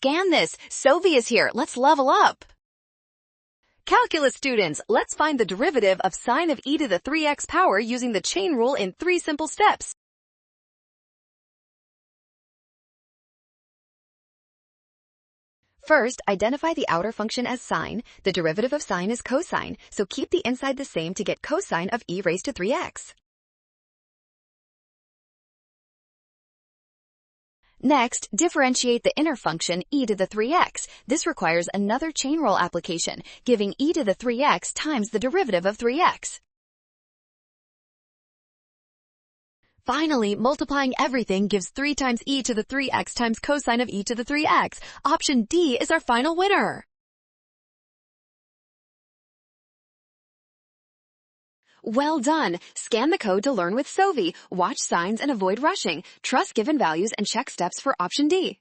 scan this. Sovi is here. Let's level up. Calculus students, let's find the derivative of sine of e to the 3x power using the chain rule in 3 simple steps. First, identify the outer function as sine. The derivative of sine is cosine, so keep the inside the same to get cosine of e raised to 3x. Next, differentiate the inner function e to the 3x. This requires another chain rule application, giving e to the 3x times the derivative of 3x. Finally, multiplying everything gives 3 times e to the 3x times cosine of e to the 3x. Option D is our final winner. Well done! Scan the code to learn with Sovi. Watch signs and avoid rushing. Trust given values and check steps for option D.